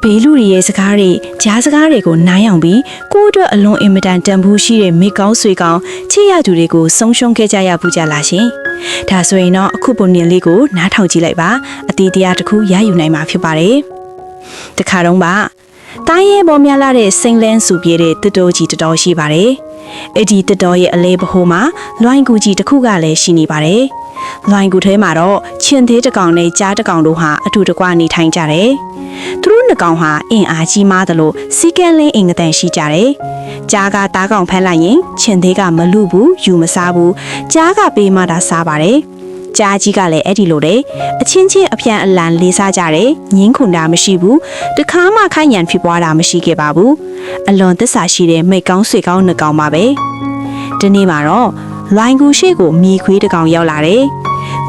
ဘေးလူတွေရဲ့စကားတွေကြားစကားတွေကိုနားယောင်ပြီးကိုယ့်အတွက်အလွန်အင်မတန်တန်ဖိုးရှိတဲ့မိကောင်းဆွေကောင်းချစ်ရသူတွေကိုဆုံးရှုံးခဲ့ကြရပူကြလားရှင်။ဒါဆိုရင်တော့အခုပုံမြင်လေးကိုနားထောင်ကြည့်လိုက်ပါအတီးတရားတစ်ခုရယူနိုင်မှာဖြစ်ပါတယ်။တခါတော့ပါတိုင်းရဲပေါ်များလာတဲ့စိန်လန်းစုပြေးတဲ့တတိုးကြီးတတော်ရှိပါတယ်။အဲ့ဒီတတော်ရဲ့အလဲပဟိုးမှာလွိုင်းကူကြီးတစ်ခုကလည်းရှိနေပါတယ်။လွိုင်းကူထဲမှာတော့ချင်းသေးတစ်ကောင်နဲ့ကြားတစ်ကောင်တို့ဟာအတူတကွနေထိုင်ကြတယ်။သူတို့နှစ်ကောင်ဟာအင်အားကြီးမားသလိုစီကန်းလင်းအင်္ဂတန်ရှိကြတယ်။ကြားကတားကောင်ဖမ်းလိုက်ရင်ချင်းသေးကမလူဘူးယူမစားဘူး။ကြားကပေးမှသာစားပါတယ်။ကြားကြီးကလည်းအဲ့ဒီလိုတဲ့အချင်းချင်းအပြန်အလှန်လေးစားကြတယ်ငင်းခွန်တာမရှိဘူးတခါမှခိုင်ရန်ဖြစ်ပွားတာမရှိခဲ့ပါဘူးအလွန်သစ္စာရှိတဲ့မိတ်ကောင်းဆွေကောင်းနှစ်ကောင်ပါပဲဒီနေ့မှာတော့လွိုင်းကူရှိကိုမြေခွေးတစ်ကောင်ရောက်လာတယ်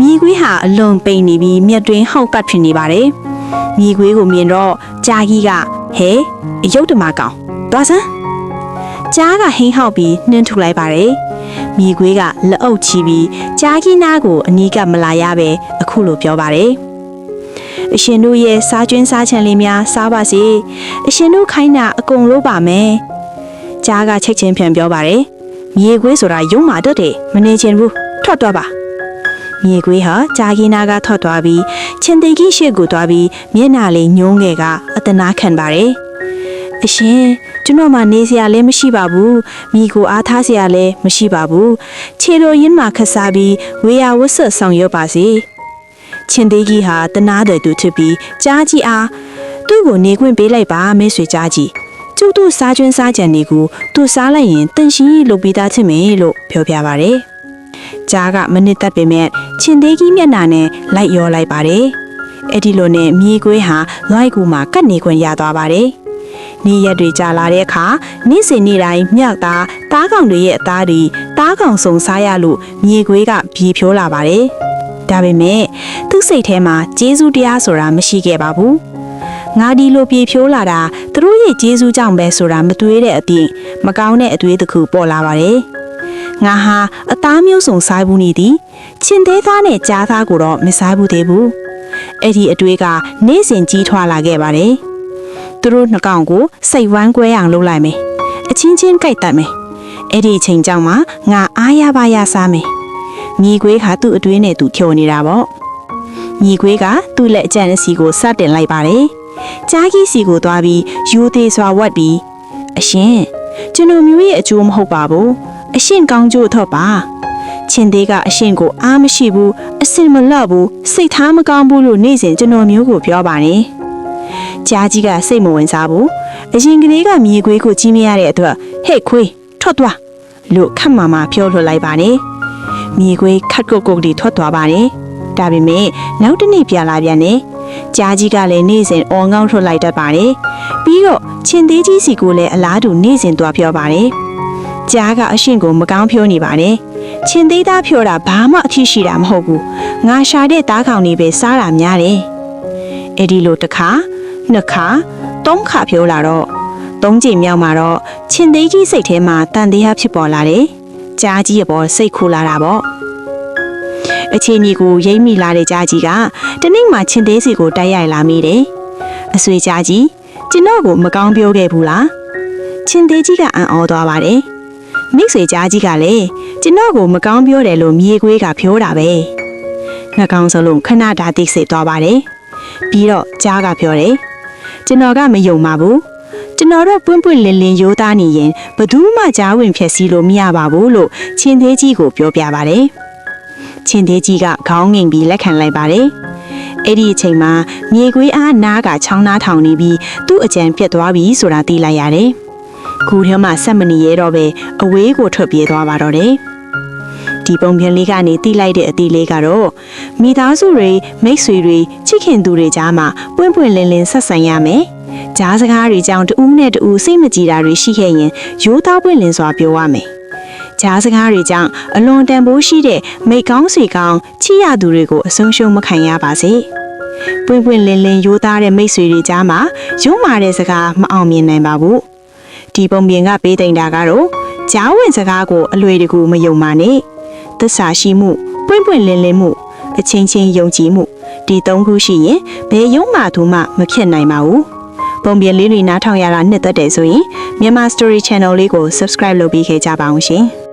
မြေခွေးဟာအလွန်ပိန်နေပြီးမျက်တွင်ဟောက်ပတ်ဖြစ်နေပါတယ်မြေခွေးကိုမြင်တော့ကြားကြီးကဟဲအယုတ်တမကောင်သွားစမ်းကြားကဟင်းဟောက်ပြီးနှင်းထုတ်လိုက်ပါတယ်မြေခွေးကလက်အုပ်ချီပြီးကြားကြီးနားကိုအနီးကမလာရပဲအခုလိုပြောပါတယ်အရှင်တို့ရဲ့စားကျွင်းစားချမ်းလေးများစားပါစေအရှင်တို့ခိုင်းတာအကုန်လို့ပါမယ်ကြားကချက်ချင်းပြန်ပြောပါတယ်မြေခွေးဆိုတာယုံမာတတ်တယ်မနေချင်ဘူးထွက်သွားပါမြေခွေးဟာကြားကြီးနားကထွက်သွားပြီးချင်းသေးကြီးရှေ့ကိုသွားပြီးမျက်နှာလေးညှိုးငယ်ကအတနာခံပါတယ်အရှင်ကျွန်တော်မှနေစရာလည်းမရှိပါဘူးမိကိုအားထားစရာလည်းမရှိပါဘူးခြေတော်ရင်းမှာခတ်စားပြီးဝေယဝတ်ဆက်ဆောင်ရွက်ပါစေချင်းသေးကြီးဟာတနာတဲ့သူဖြစ်ပြီးကြားကြီးအားသူ့ကိုနေခွင့်ပေးလိုက်ပါမဲဆွေကြားကြီးကျုပ်တို့စားကျွန်းစားကြံတွေကိုသူစားလိုက်ရင်တန်ရှင်းလုပ်ပြီးသားချင်မယ်လို့ပြောပြပါတယ်ကြားကမနစ်သက်ပေမဲ့ချင်းသေးကြီးမျက်နှာနဲ့လိုက်ရောလိုက်ပါတယ်အဲ့ဒီလိုနဲ့မြေခွေးဟာလွိုက်ကူမှာကတ်နေခွင့်ရသွားပါတယ်နေ့ရက်တွေကြာလာတဲ့အခါနေ့စဉ်နေ့တိုင်းမြောက်သားတားကောင်တွေရဲ့အသားတွေတားကောင်စုံစားရလို့မြေခွေးကပြေဖြိုးလာပါတယ်။ဒါပေမဲ့သူ့စိတ်ထဲမှာကျေးဇူးတရားဆိုတာမရှိခဲ့ပါဘူး။ငါဒီလိုပြေဖြိုးလာတာသူတို့ရဲ့ကျေးဇူးကြောင့်ပဲဆိုတာမတွေးတဲ့အပြင်မကောင်းတဲ့အတွေးတစ်ခုပေါ်လာပါတယ်။ငါဟာအသားမျိုးစုံစားဘူးနေသည်ချင်းသေးသားနဲ့ကြားသားကိုတော့မစားဘူးသေးဘူး။အဲ့ဒီအတွေးကနေ့စဉ်ကြီးထွားလာခဲ့ပါတယ်။သူတို့နှစ်ကောင်ကိုစိတ်ဝမ်းကွဲအောင်လုပ်လိုက်မယ်အချင်းချင်းကြိုက်တတ်မယ်အဲ့ဒီအချိန်ကြောင့်မှငါအားရပါရစားမယ်မြေခွေးကသူ့အတွင်းနဲ့သူဖြိုနေတာပေါ့မြေခွေးကသူ့လက်အကျန်စီကိုစတင်လိုက်ပါတယ်ကြားကြီးစီကိုသွားပြီးယူသေးစွာဝတ်ပြီးအရှင်ကျွန်တော်မျိုးရဲ့အကျိုးမဟုတ်ပါဘူးအရှင်ကောင်းကျိုးတော့ပါချင်းသေးကအရှင်ကိုအားမရှိဘူးအစင်မလော့ဘူးစိတ်ထားမကောင်းဘူးလို့နေ့စဉ်ကျွန်တော်မျိုးကိုပြောပါနဲ့ကြားကြီးကစိတ်မဝင်စားဘူးအရင်ကလေးကမြေခွေးကိုကြီးမရတဲ့အတွက်ဟဲ့ခွေးထွက်သွားလို့ခတ်မာမာပြောလွှတ်လိုက်ပါတယ်မြေခွေးခတ်ကုတ်ကုတ်တီထွက်သွားပါတယ်ဒါပေမဲ့နောက်တစ်နေ့ပြန်လာပြန်နေကြားကြီးကလည်းနေ့စဉ်အော်ငေါင်းထွက်လိုက်တတ်ပါတယ်ပြီးတော့ချင်းသေးကြီးစီကိုလည်းအလားတူနေ့စဉ်သွားပြောပါတယ်ကြားကအရှင်ကိုမကောင်းပြောနေပါတယ်ချင်းသေးသားပြောတာဘာမှအထီးရှိတာမဟုတ်ဘူးငါရှာတဲ့သားကောင်တွေပဲစားတာများတယ်အဲ့ဒီလိုတစ်ခါနှစ်ခါသုံးခါဖြိုးလာတော့သုံးကြိမ်မြောက်မှာတော့ချင်းသေးကြီးစိတ်ထဲမှာတန်တရားဖြစ်ပေါ်လာတယ်။ကြားကြီးရဲ့ပေါ်စိတ်ခိုးလာတာပေါ့။အခြေအနေကိုရိပ်မိလာတဲ့ကြားကြီးကတနေ့မှချင်းသေးစီကိုတိုက်ရိုက်လာမိတယ်။အဆွေကြားကြီးကျွန်တော်ကိုမကောင်းပြောခဲ့ဘူးလား။ချင်းသေးကြီးကအံ့ဩသွားပါတယ်။မိတ်ဆွေကြားကြီးကလည်းကျွန်တော်ကိုမကောင်းပြောတယ်လို့မြေခွေးကပြောတာပဲ။နှကောင်စလုံးခဏတာတိတ်ဆိတ်သွားပါတယ်။ပြီးတော့ကြားကပြောတယ်ကျွန်တော်ကမယုံပါဘူးကျွန်တော်တို့ပွင့်ပွင့်လင်းလင်းရိုးသားနေရင်ဘသူမှကြားဝင်ဖြက်စီးလို့မရပါဘူးလို့ချင်းသေးကြီးကိုပြောပြပါတယ်ချင်းသေးကြီးကခေါင်းငိမ်ပြီးလက်ခံလိုက်ပါတယ်အဲ့ဒီအချိန်မှာမြေခွေးအားနားကချောင်းနားထောင်နေပြီးသူ့အကြံပြတ်သွားပြီဆိုတာသိလိုက်ရတယ်ခုထဲမှာဆက်မနေရတော့ပဲအဝေးကိုထွက်ပြေးသွားပါတော့တယ်ဒီပုံပြင်လေးကနေတိလိုက်တဲ့အတီးလေးကတော့မိသားစုတွေမိတ်ဆွေတွေချစ်ခင်သူတွေကြားမှာပွင့်ပွင့်လင်းလင်းဆက်ဆံရမယ်။ကြားစကားတွေကြောင့်တူးနဲ့တူးစိတ်မကြည်တာတွေရှိခဲ့ရင်ရိုးသားပွင့်လင်းစွာပြောရမယ်။ကြားစကားတွေကြောင့်အလွန်တန်ဖိုးရှိတဲ့မိတ်ကောင်းဆွေကောင်းချစ်ရသူတွေကိုအဆုံးရှုံးမခံရပါစေ။ပွင့်ပွင့်လင်းလင်းရိုးသားတဲ့မိတ်ဆွေတွေကြားမှာရုံးမာတဲ့စကားမအောင်မြင်နိုင်ပါဘူး။ဒီပုံပြင်ကပေးတင်တာကတော့ကြားဝင်စကားကိုအလွယ်တကူမယုံပါနဲ့။သစ္စာရှိမှုပွင့်ပွင့်လင်းလင်းမှုအချင်းချင်းယုံကြည်မှုဒီသုံးခုရှိရင်ဘယ်ယုံမှသူမှမဖြစ်နိုင်ပါဘူး ပုံပြင်လေးတွေနားထောင်ရတာနှစ်သက်တယ်ဆိုရင်မြန်မာ Story Channel လေးကို subscribe လုပ်ပြီးခဲ့ကြပါအောင်ရှင်။